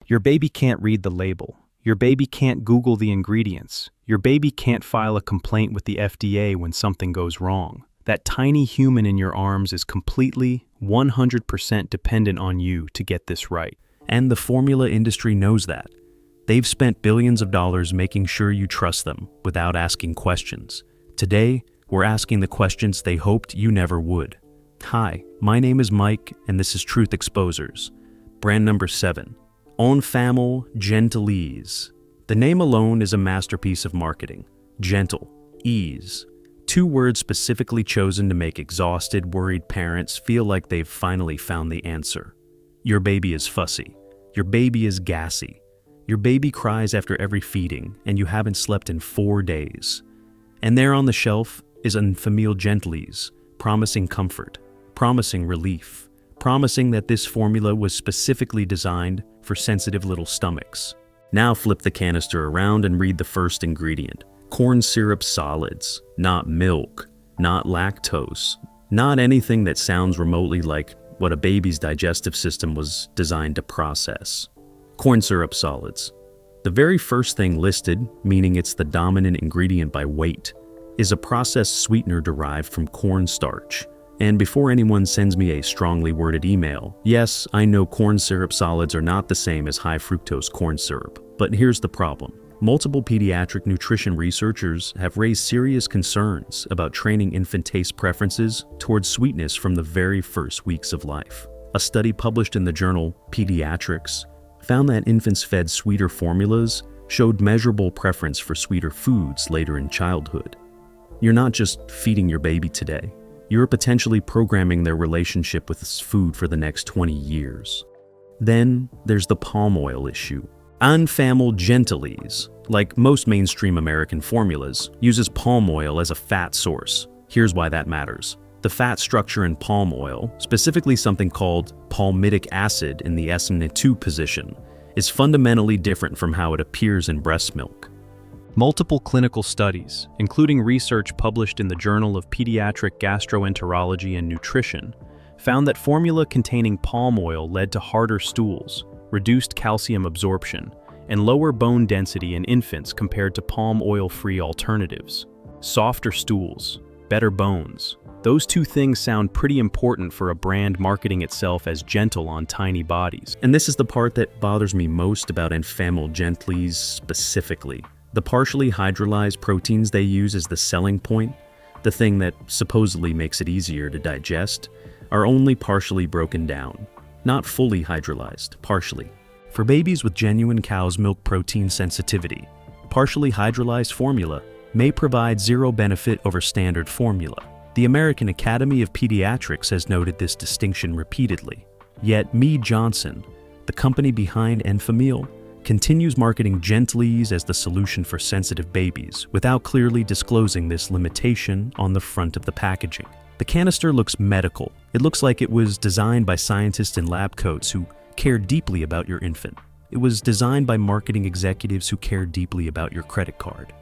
Your baby can't read the label. Your baby can't Google the ingredients. Your baby can't file a complaint with the FDA when something goes wrong. That tiny human in your arms is completely, 100% dependent on you to get this right. And the formula industry knows that. They've spent billions of dollars making sure you trust them without asking questions. Today, we're asking the questions they hoped you never would. Hi, my name is Mike, and this is Truth Exposers. Brand number 7. Informational Gentilese. The name alone is a masterpiece of marketing. Gentle, ease. 2 words specifically chosen to make exhausted, worried parents feel like they've finally found the answer. Your baby is fussy. Your baby is gassy. Your baby cries after every feeding, and you haven't slept in 4 days. And there on the shelf is Informational Gentilese, promising comfort, promising relief, promising that this formula was specifically designed for sensitive little stomachs. Now flip the canister around and read the first ingredient. Corn syrup solids, not milk, not lactose, not anything that sounds remotely like what a baby's digestive system was designed to process. Corn syrup solids. The very first thing listed, meaning it's the dominant ingredient by weight, is a processed sweetener derived from cornstarch. And before anyone sends me a strongly worded email, yes, I know corn syrup solids are not the same as high fructose corn syrup, but here's the problem. Multiple pediatric nutrition researchers have raised serious concerns about training infant taste preferences towards sweetness from the very first weeks of life. A study published in the journal Pediatrics found that infants fed sweeter formulas showed measurable preference for sweeter foods later in childhood. You're not just feeding your baby today, you're potentially programming their relationship with this food for the next 20 years. Then there's the palm oil issue. Informational Gentilese, like most mainstream American formulas, uses palm oil as a fat source. Here's why that matters. The fat structure in palm oil, specifically something called palmitic acid in the SN2 position, is fundamentally different from how it appears in breast milk. Multiple clinical studies, including research published in the Journal of Pediatric Gastroenterology and Nutrition, found that formula containing palm oil led to harder stools, reduced calcium absorption, and lower bone density in infants compared to palm oil-free alternatives. Softer stools, better bones. Those 2 things sound pretty important for a brand marketing itself as gentle on tiny bodies. And this is the part that bothers me most about Informational Gentilese specifically. The partially hydrolyzed proteins they use as the selling point, the thing that supposedly makes it easier to digest, are only partially broken down. Not fully hydrolyzed, partially. For babies with genuine cow's milk protein sensitivity, partially hydrolyzed formula may provide 0 benefit over standard formula. The American Academy of Pediatrics has noted this distinction repeatedly. Yet Mead Johnson, the company behind Informational, continues marketing Gentilese as the solution for sensitive babies without clearly disclosing this limitation on the front of the packaging. The canister looks medical. It looks like it was designed by scientists in lab coats who care deeply about your infant. It was designed by marketing executives who care deeply about your credit card.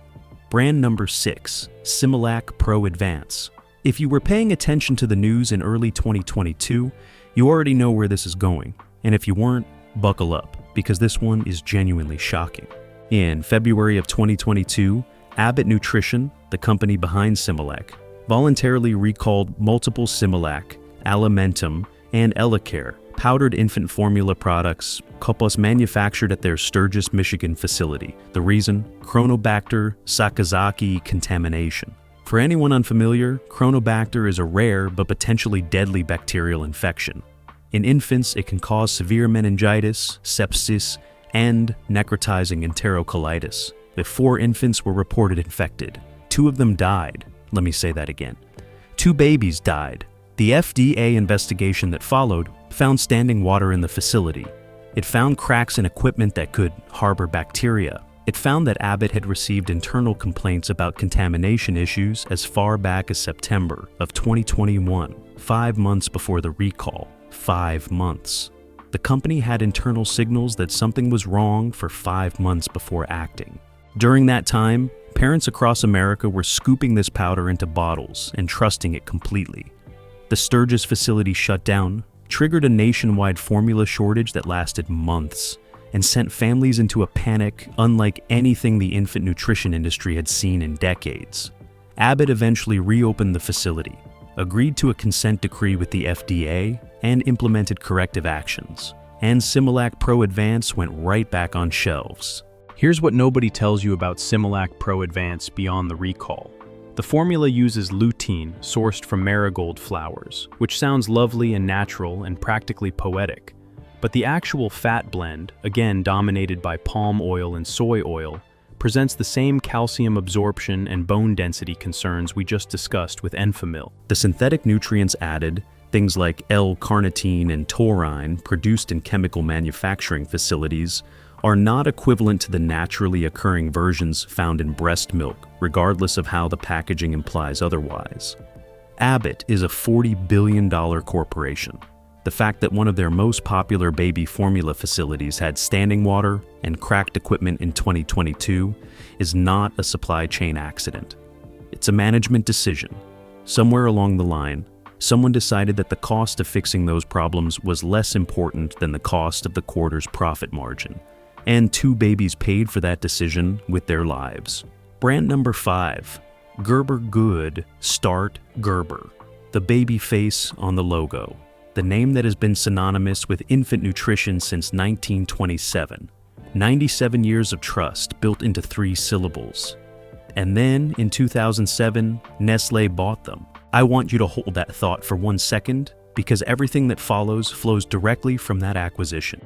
Brand number 6, Similac Pro Advance. If you were paying attention to the news in early 2022, you already know where this is going. And if you weren't, buckle up, because this one is genuinely shocking. In February of 2022, Abbott Nutrition, the company behind Similac, voluntarily recalled multiple Similac, Alimentum, and Elecare powdered infant formula products, couples manufactured at their Sturgis, Michigan facility. The reason? Chronobacter sakazaki contamination. For anyone unfamiliar, Chronobacter is a rare but potentially deadly bacterial infection. In infants, it can cause severe meningitis, sepsis, and necrotizing enterocolitis. 4 infants were reported infected. 2 of them died. Let me say that again. 2 babies died. The FDA investigation that followed found standing water in the facility. It found cracks in equipment that could harbor bacteria. It found that Abbott had received internal complaints about contamination issues as far back as September of 2021, 5 months before the recall. 5 months. The company had internal signals that something was wrong for 5 months before acting. During that time, parents across America were scooping this powder into bottles and trusting it completely. The Sturgis facility shut down, triggered a nationwide formula shortage that lasted months, and sent families into a panic unlike anything the infant nutrition industry had seen in decades. Abbott eventually reopened the facility, agreed to a consent decree with the FDA, and implemented corrective actions. And Similac Pro Advance went right back on shelves. Here's what nobody tells you about Similac Pro Advance beyond the recall. The formula uses lutein sourced from marigold flowers, which sounds lovely and natural and practically poetic. But the actual fat blend, again dominated by palm oil and soy oil, presents the same calcium absorption and bone density concerns we just discussed with Enfamil. The synthetic nutrients added, things like L-carnitine and taurine produced in chemical manufacturing facilities, are not equivalent to the naturally occurring versions found in breast milk, regardless of how the packaging implies otherwise. Abbott is a $40 billion corporation. The fact that one of their most popular baby formula facilities had standing water and cracked equipment in 2022 is not a supply chain accident. It's a management decision. Somewhere along the line, someone decided that the cost of fixing those problems was less important than the cost of the quarter's profit margin. And two babies paid for that decision with their lives. Brand number 5, Gerber Good Start Gerber. The baby face on the logo. The name that has been synonymous with infant nutrition since 1927. 97 years of trust built into 3 syllables. And then, in 2007, Nestlé bought them. I want you to hold that thought for 1 second, because everything that follows flows directly from that acquisition.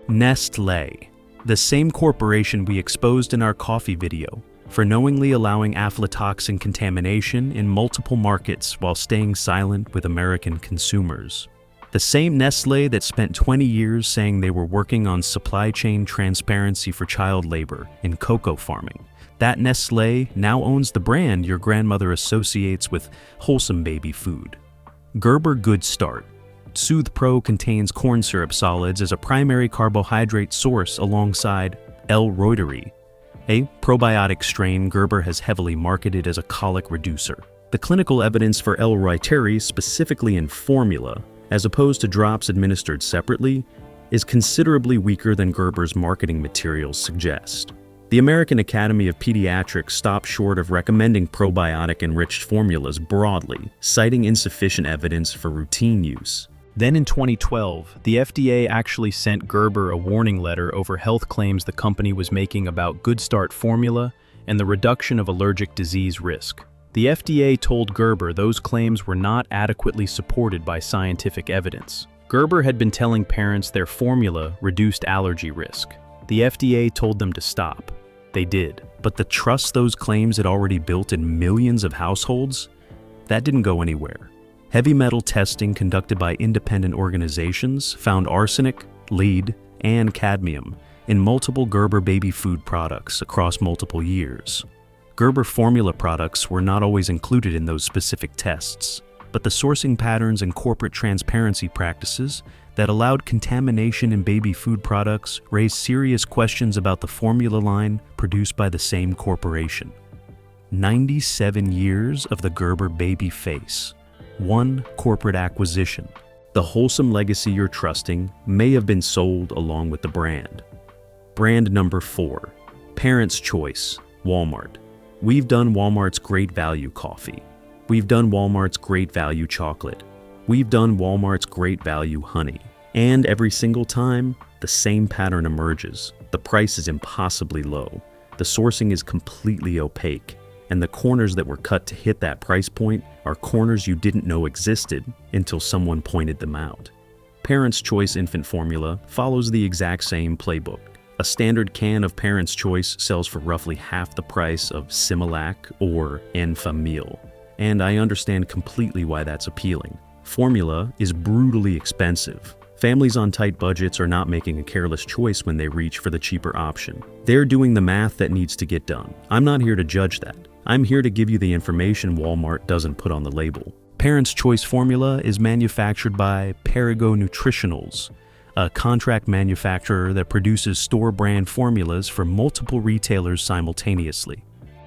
Nestlé. The same corporation we exposed in our coffee video for knowingly allowing aflatoxin contamination in multiple markets while staying silent with American consumers. The same Nestlé that spent 20 years saying they were working on supply chain transparency for child labor in cocoa farming. That Nestlé now owns the brand your grandmother associates with wholesome baby food. Gerber Good Start. Soothe Pro contains corn syrup solids as a primary carbohydrate source alongside L. reuteri, a probiotic strain Gerber has heavily marketed as a colic reducer. The clinical evidence for L. reuteri, specifically in formula, as opposed to drops administered separately, is considerably weaker than Gerber's marketing materials suggest. The American Academy of Pediatrics stopped short of recommending probiotic-enriched formulas broadly, citing insufficient evidence for routine use. Then in 2012, the FDA actually sent Gerber a warning letter over health claims the company was making about Good Start formula and the reduction of allergic disease risk. The FDA told Gerber those claims were not adequately supported by scientific evidence. Gerber had been telling parents their formula reduced allergy risk. The FDA told them to stop. They did. But the trust those claims had already built in millions of households? That didn't go anywhere. Heavy metal testing conducted by independent organizations found arsenic, lead, and cadmium in multiple Gerber baby food products across multiple years. Gerber formula products were not always included in those specific tests, but the sourcing patterns and corporate transparency practices that allowed contamination in baby food products raised serious questions about the formula line produced by the same corporation. 97 years of the Gerber baby face. One corporate acquisition. The wholesome legacy you're trusting may have been sold along with the brand. Brand number 4, Parents' Choice, Walmart. We've done Walmart's great value coffee. We've done Walmart's great value chocolate. We've done Walmart's great value honey. And every single time, the same pattern emerges. The price is impossibly low. The sourcing is completely opaque. And the corners that were cut to hit that price point are corners you didn't know existed until someone pointed them out. Parents' Choice infant formula follows the exact same playbook. A standard can of Parents' Choice sells for roughly half the price of Similac or Enfamil. And I understand completely why that's appealing. Formula is brutally expensive. Families on tight budgets are not making a careless choice when they reach for the cheaper option. They're doing the math that needs to get done. I'm not here to judge that. I'm here to give you the information Walmart doesn't put on the label. Parents' Choice formula is manufactured by Perrigo Nutritionals, a contract manufacturer that produces store-brand formulas for multiple retailers simultaneously.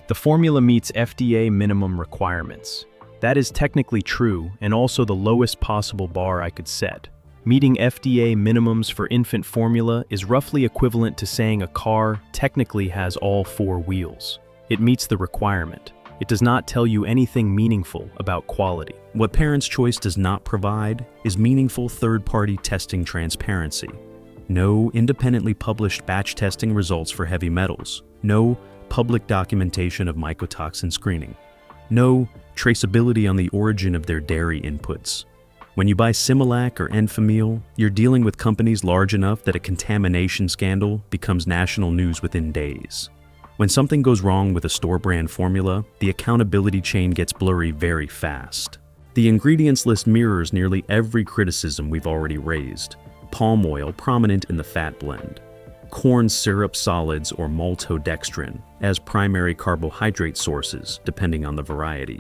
The formula meets FDA minimum requirements. That is technically true and also the lowest possible bar I could set. Meeting FDA minimums for infant formula is roughly equivalent to saying a car technically has all four wheels. It meets the requirement. It does not tell you anything meaningful about quality. What Parents' Choice does not provide is meaningful third-party testing transparency. No independently published batch testing results for heavy metals. No public documentation of mycotoxin screening. No traceability on the origin of their dairy inputs. When you buy Similac or Enfamil, you're dealing with companies large enough that a contamination scandal becomes national news within days. When something goes wrong with a store brand formula, the accountability chain gets blurry very fast. The ingredients list mirrors nearly every criticism we've already raised. Palm oil prominent in the fat blend. Corn syrup solids or maltodextrin as primary carbohydrate sources, depending on the variety.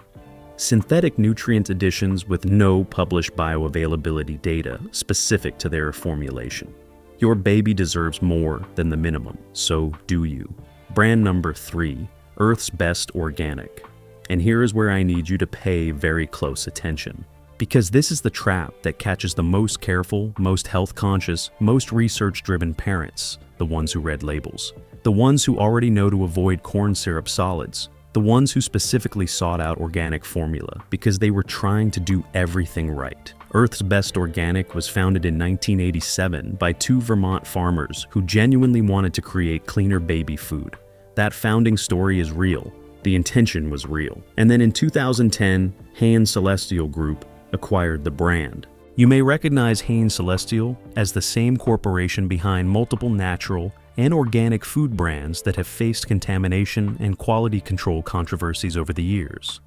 Synthetic nutrient additions with no published bioavailability data specific to their formulation. Your baby deserves more than the minimum, so do you. Brand number 3, Earth's Best Organic. And here is where I need you to pay very close attention. Because this is the trap that catches the most careful, most health-conscious, most research-driven parents, the ones who read labels. The ones who already know to avoid corn syrup solids. The ones who specifically sought out organic formula because they were trying to do everything right. Earth's Best Organic was founded in 1987 by 2 Vermont farmers who genuinely wanted to create cleaner baby food. That founding story is real. The intention was real. And then in 2010, Hain Celestial Group acquired the brand. You may recognize Hain Celestial as the same corporation behind multiple natural and organic food brands that have faced contamination and quality control controversies over the years.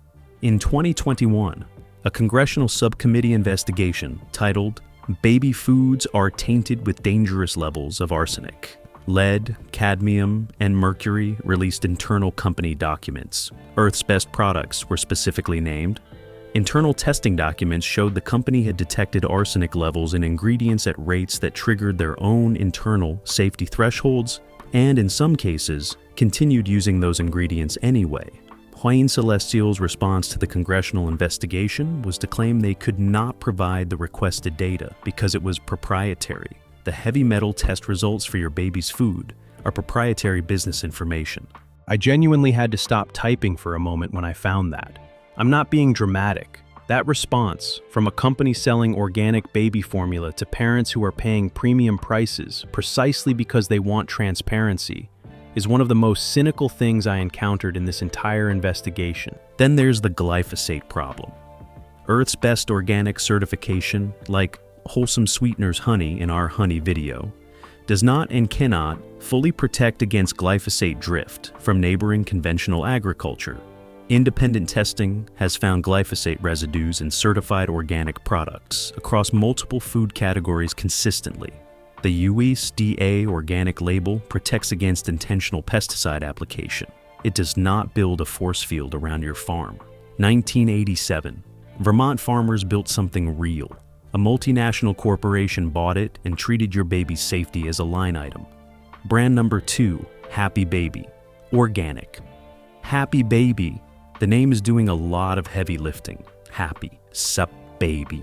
In 2021, a congressional subcommittee investigation titled "Baby Foods Are Tainted with Dangerous Levels of Arsenic," lead, cadmium, and mercury released internal company documents. Earth's Best products were specifically named. Internal testing documents showed the company had detected arsenic levels in ingredients at rates that triggered their own internal safety thresholds, and in some cases, continued using those ingredients anyway. Hain Celestial's response to the congressional investigation was to claim they could not provide the requested data because it was proprietary. The heavy metal test results for your baby's food are proprietary business information. I genuinely had to stop typing for a moment when I found that. I'm not being dramatic. That response, from a company selling organic baby formula to parents who are paying premium prices precisely because they want transparency, is one of the most cynical things I encountered in this entire investigation. Then there's the glyphosate problem. Earth's Best Organic certification, like Wholesome Sweeteners Honey in our honey video, does not and cannot fully protect against glyphosate drift from neighboring conventional agriculture. Independent testing has found glyphosate residues in certified organic products across multiple food categories consistently. The USDA organic label protects against intentional pesticide application. It does not build a force field around your farm. 1987, Vermont farmers built something real. A multinational corporation bought it and treated your baby's safety as a line item. Brand number 2, Happy Baby, organic. Happy Baby. The name is doing a lot of heavy lifting. Happy, sup baby.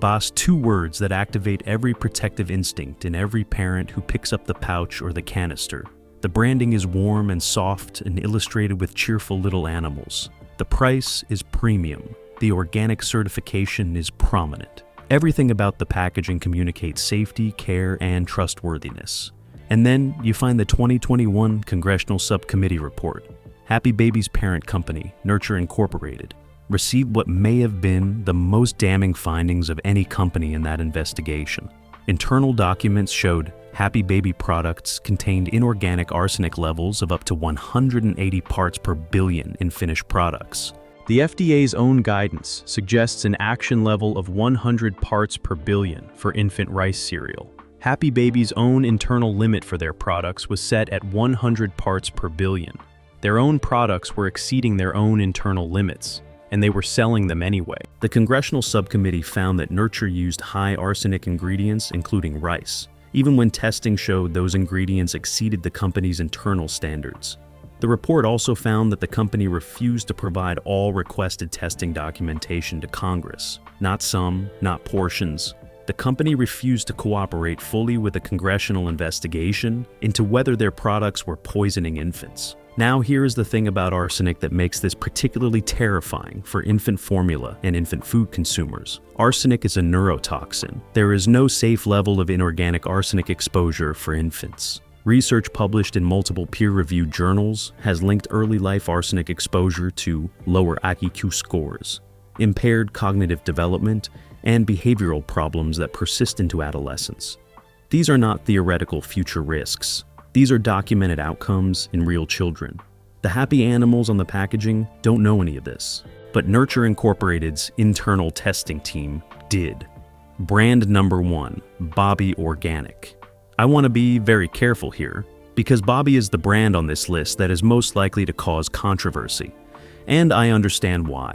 Boss, 2 words that activate every protective instinct in every parent who picks up the pouch or the canister. The branding is warm and soft and illustrated with cheerful little animals. The price is premium. The organic certification is prominent. Everything about the packaging communicates safety, care, and trustworthiness. And then you find the 2021 Congressional Subcommittee report. Happy Baby's parent company, Nurture Incorporated, received what may have been the most damning findings of any company in that investigation. Internal documents showed Happy Baby products contained inorganic arsenic levels of up to 180 parts per billion in finished products. The FDA's own guidance suggests an action level of 100 parts per billion for infant rice cereal. Happy Baby's own internal limit for their products was set at 100 parts per billion. Their own products were exceeding their own internal limits, and they were selling them anyway. The congressional subcommittee found that Nurture used high arsenic ingredients, including rice, even when testing showed those ingredients exceeded the company's internal standards. The report also found that the company refused to provide all requested testing documentation to Congress. Not some, not portions, the company refused to cooperate fully with a congressional investigation into whether their products were poisoning infants. Now here is the thing about arsenic that makes this particularly terrifying for infant formula and infant food consumers. Arsenic is a neurotoxin. There is no safe level of inorganic arsenic exposure for infants. Research published in multiple peer-reviewed journals has linked early life arsenic exposure to lower IQ scores, impaired cognitive development, and behavioral problems that persist into adolescence. These are not theoretical future risks. These are documented outcomes in real children. The happy animals on the packaging don't know any of this, but Nurture Incorporated's internal testing team did. Brand number 1, Bobby Organic. I want to be very careful here, because Bobby is the brand on this list that is most likely to cause controversy, and I understand why.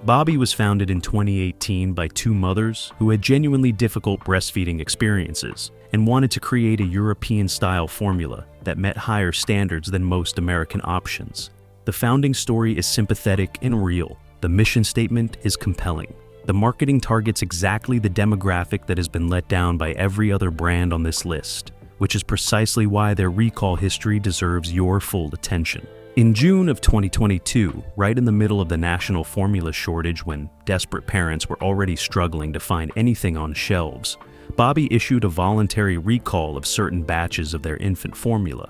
Bobby was founded in 2018 by two mothers who had genuinely difficult breastfeeding experiences and wanted to create a European-style formula that met higher standards than most American options. The founding story is sympathetic and real. The mission statement is compelling. The marketing targets exactly the demographic that has been let down by every other brand on this list, which is precisely why their recall history deserves your full attention. In June of 2022, right in the middle of the national formula shortage when desperate parents were already struggling to find anything on shelves, Bobby issued a voluntary recall of certain batches of their infant formula.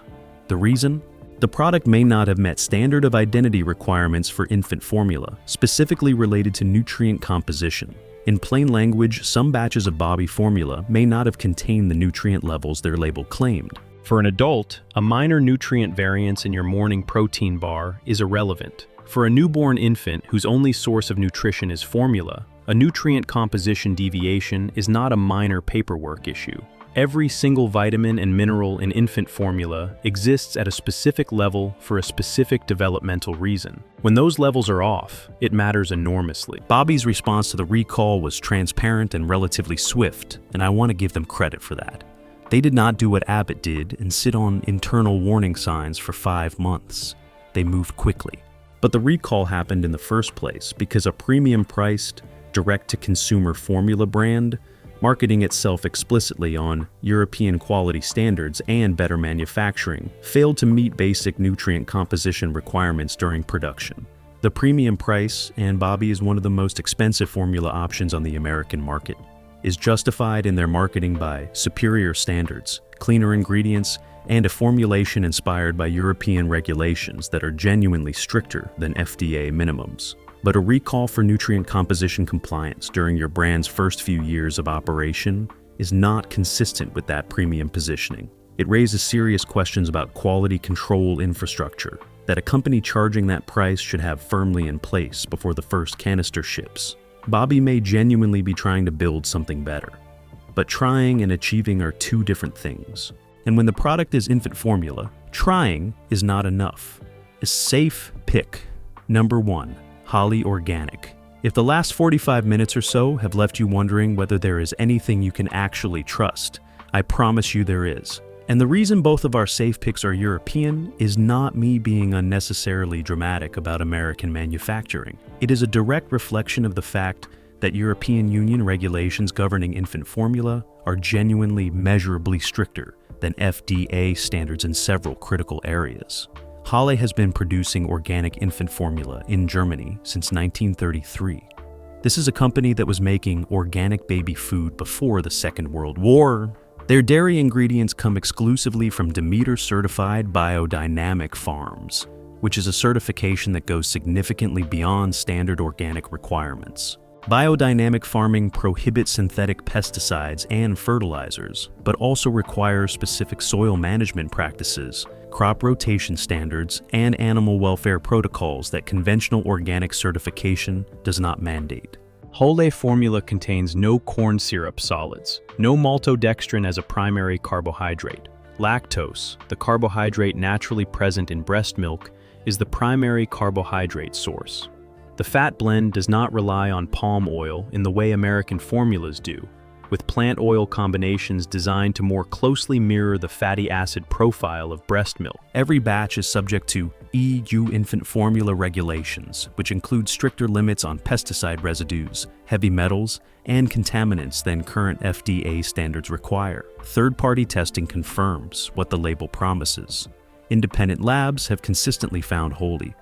The reason? The product may not have met standard of identity requirements for infant formula, specifically related to nutrient composition. In plain language, some batches of Bobby formula may not have contained the nutrient levels their label claimed. For an adult, a minor nutrient variance in your morning protein bar is irrelevant. For a newborn infant whose only source of nutrition is formula, a nutrient composition deviation is not a minor paperwork issue. Every single vitamin and mineral in infant formula exists at a specific level for a specific developmental reason. When those levels are off, it matters enormously. Bobby's response to the recall was transparent and relatively swift, and I want to give them credit for that. They did not do what Abbott did and sit on internal warning signs for 5 months. They moved quickly. But the recall happened in the first place because a premium-priced, direct-to-consumer formula brand, marketing itself explicitly on European quality standards and better manufacturing, failed to meet basic nutrient composition requirements during production. The premium price, and Bobby is one of the most expensive formula options on the American market, is justified in their marketing by superior standards, cleaner ingredients, and a formulation inspired by European regulations that are genuinely stricter than FDA minimums. But a recall for nutrient composition compliance during your brand's first few years of operation is not consistent with that premium positioning. It raises serious questions about quality control infrastructure that a company charging that price should have firmly in place before the first canister ships. Bobby may genuinely be trying to build something better, but trying and achieving are two different things. And when the product is infant formula, trying is not enough. A safe pick. Number 1, Holly Organic. If the last 45 minutes or so have left you wondering whether there is anything you can actually trust, I promise you there is. And the reason both of our safe picks are European is not me being unnecessarily dramatic about American manufacturing. It is a direct reflection of the fact that European Union regulations governing infant formula are genuinely measurably stricter than FDA standards in several critical areas. Holle has been producing organic infant formula in Germany since 1933. This is a company that was making organic baby food before the Second World War. Their dairy ingredients come exclusively from Demeter-certified biodynamic farms, which is a certification that goes significantly beyond standard organic requirements. Biodynamic farming prohibits synthetic pesticides and fertilizers, but also requires specific soil management practices, crop rotation standards, and animal welfare protocols that conventional organic certification does not mandate. Holle formula contains no corn syrup solids, no maltodextrin as a primary carbohydrate. Lactose, the carbohydrate naturally present in breast milk, is the primary carbohydrate source. The fat blend does not rely on palm oil in the way American formulas do. with plant oil combinations designed to more closely mirror the fatty acid profile of breast milk. Every batch is subject to EU infant formula regulations, which include stricter limits on pesticide residues, heavy metals, and contaminants than current FDA standards require. Third-party testing confirms what the label promises. Independent labs have consistently found wholly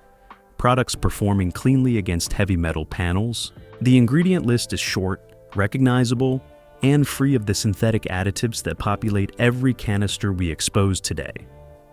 products performing cleanly against heavy metal panels. The ingredient list is short, recognizable, and free of the synthetic additives that populate every canister we expose today.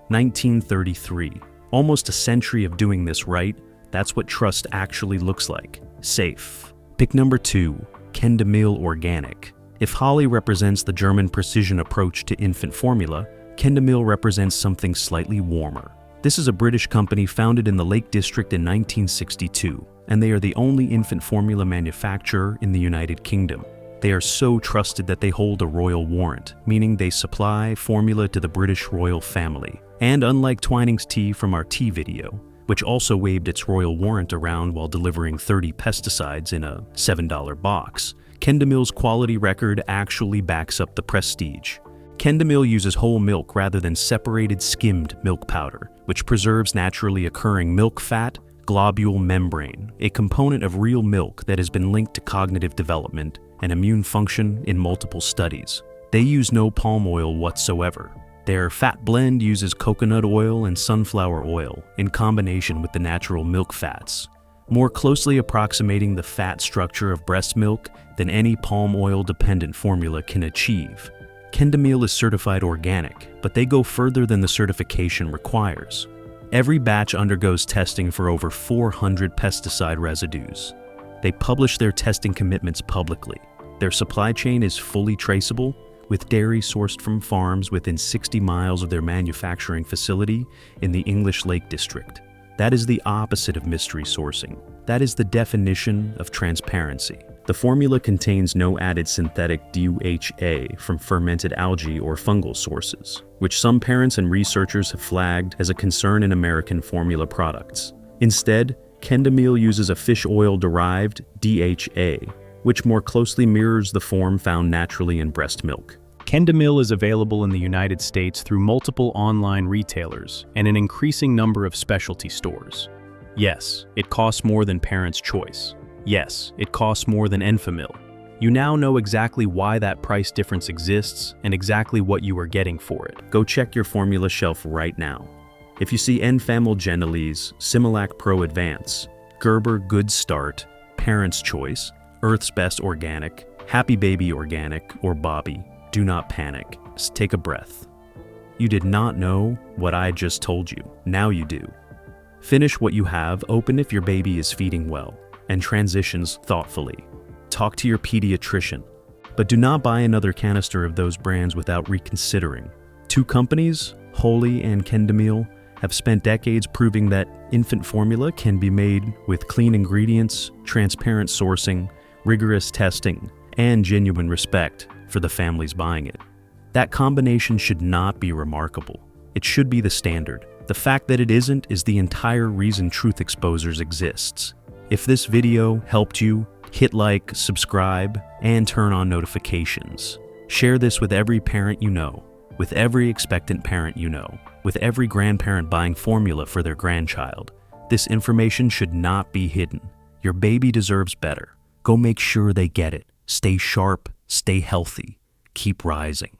1933. Almost a century of doing this right. That's what trust actually looks like. Safe. Pick number 2, Kendamil Organic. If Holly represents the German precision approach to infant formula, Kendamil represents something slightly warmer. This is a British company founded in the Lake District in 1962, and they are the only infant formula manufacturer in the United Kingdom. They are so trusted that they hold a royal warrant, meaning they supply formula to the British royal family. And unlike Twining's tea from our tea video, which also waved its royal warrant around while delivering 30 pesticides in a $7 box, Kendamil's quality record actually backs up the prestige. Kendamil uses whole milk rather than separated skimmed milk powder, which preserves naturally occurring milk fat, globule membrane, a component of real milk that has been linked to cognitive development and immune function in multiple studies. They use no palm oil whatsoever. Their fat blend uses coconut oil and sunflower oil in combination with the natural milk fats, more closely approximating the fat structure of breast milk than any palm oil-dependent formula can achieve. Kendamil is certified organic, but they go further than the certification requires. Every batch undergoes testing for over 400 pesticide residues. They publish their testing commitments publicly. Their supply chain is fully traceable, with dairy sourced from farms within 60 miles of their manufacturing facility in the English Lake District. That is the opposite of mystery sourcing. That is the definition of transparency. The formula contains no added synthetic DHA from fermented algae or fungal sources, which some parents and researchers have flagged as a concern in American formula products. Instead, Kendamil uses a fish oil-derived DHA, which more closely mirrors the form found naturally in breast milk. Kendamil is available in the United States through multiple online retailers and an increasing number of specialty stores. Yes, it costs more than Parents' Choice. Yes, it costs more than Enfamil. You now know exactly why that price difference exists and exactly what you are getting for it. Go check your formula shelf right now. If you see Enfamil Gentilese, Similac Pro Advance, Gerber Good Start, Parents' Choice, Earth's Best Organic, Happy Baby Organic, or Bobby, do not panic. Just take a breath. You did not know what I just told you. Now you do. Finish what you have open if your baby is feeding well and transitions thoughtfully. Talk to your pediatrician, but do not buy another canister of those brands without reconsidering. Two companies, Holy and Kendamil, have spent decades proving that infant formula can be made with clean ingredients, transparent sourcing, rigorous testing, and genuine respect for the families buying it. That combination should not be remarkable. It should be the standard. The fact that it isn't is the entire reason Truth Exposers exists. If this video helped you, hit like, subscribe, and turn on notifications. Share this with every parent you know, with every expectant parent you know, with every grandparent buying formula for their grandchild. This information should not be hidden. Your baby deserves better. Go make sure they get it. Stay sharp, stay healthy, keep rising.